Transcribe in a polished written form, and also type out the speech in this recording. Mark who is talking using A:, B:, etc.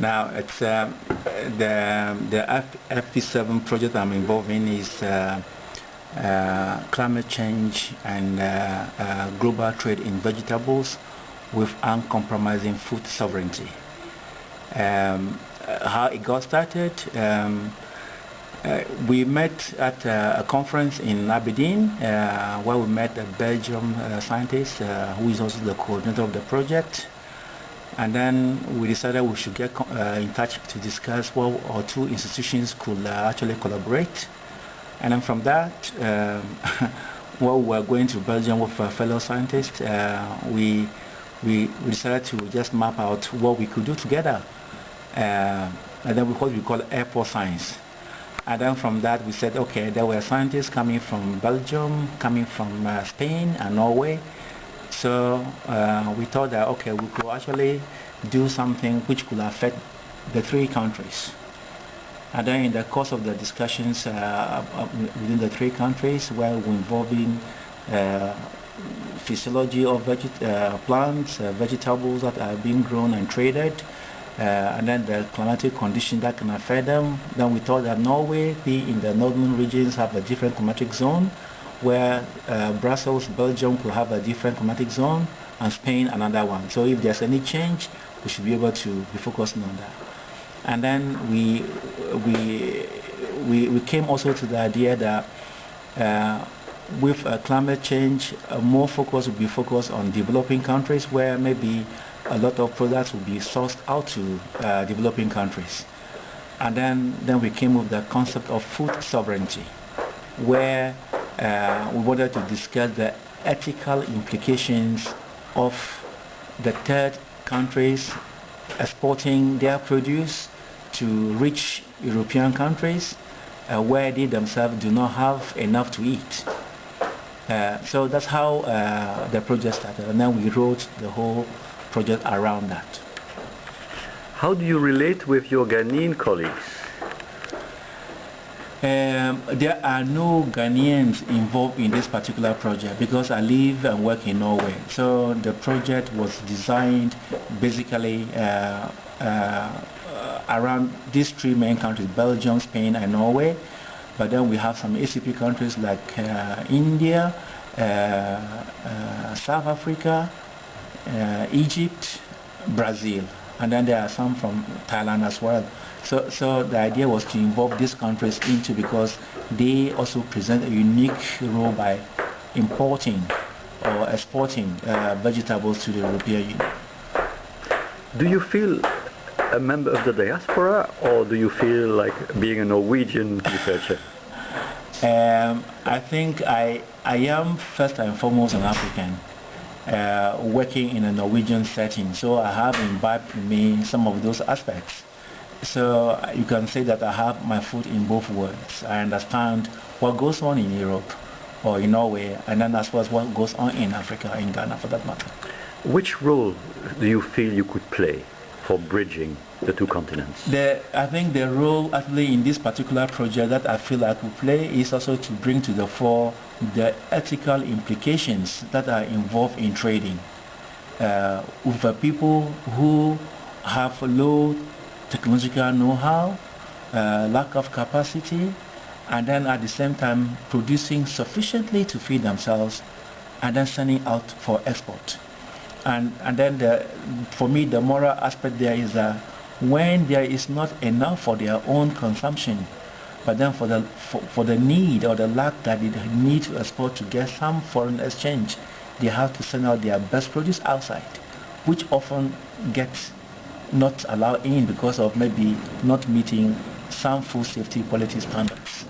A: Now, it's the FP7 project I'm involved in is climate change and global trade in vegetables with uncompromising food sovereignty. How it got started, we met at a conference in Aberdeen where we met a Belgian scientist who is also the coordinator of the project. And then we decided we should get in touch to discuss one or two institutions could actually collaborate. And then from that, while we were going to Belgium with fellow scientists, we decided to just map out what we could do together. And then what we call airport science. And then from that we said, okay, there were scientists coming from Belgium, coming from Spain and Norway. So we thought that, okay, we could actually do something which could affect the three countries. And then in the course of the discussions within the three countries, where we're involving physiology of plants, vegetables that are being grown and traded, and then the climatic conditions that can affect them. Then we thought that Norway, in the northern regions, have a different climatic zone, where Brussels, Belgium could have a different climatic zone, and Spain another one. So if there's any change, we should be able to be focusing on that. And then we came also to the idea that with climate change, more focus will be focused on developing countries, where maybe a lot of products will be sourced out to developing countries. And then we came with the concept of food sovereignty, where we wanted to discuss the ethical implications of the third countries exporting their produce to rich European countries where they themselves do not have enough to eat. So that's how the project started, and then we wrote the whole project around that.
B: How do you relate with your Ghanaian colleagues?
A: There are no Ghanaians involved in this particular project because I live and work in Norway. So the project was designed basically around these three main countries, Belgium, Spain and Norway. But then we have some ACP countries like India, South Africa, Egypt, Brazil, and then there are some from Thailand as well. So the idea was to involve these countries into, because they also present a unique role by importing or exporting vegetables to the European Union.
B: Do you feel a member of the diaspora, or do you feel like being a Norwegian researcher?
A: I think I am first and foremost an African, working in a Norwegian setting, so I have imbibed in me some of those aspects. So you can say that I have my foot in both worlds. I understand what goes on in Europe or in Norway, and then as well as what goes on in Africa, in Ghana for that matter.
B: Which role do you feel you could play for bridging the two continents?
A: I think the role actually in this particular project that I feel I could play is also to bring to the fore the ethical implications that are involved in trading with the people who have low technological know-how, lack of capacity, and then at the same time producing sufficiently to feed themselves and then sending out for export. And then for me the moral aspect there is that when there is not enough for their own consumption, but then for the need or the lack that they need to export to get some foreign exchange, they have to send out their best produce outside, which often gets not allowed in because of maybe not meeting some food safety quality standards.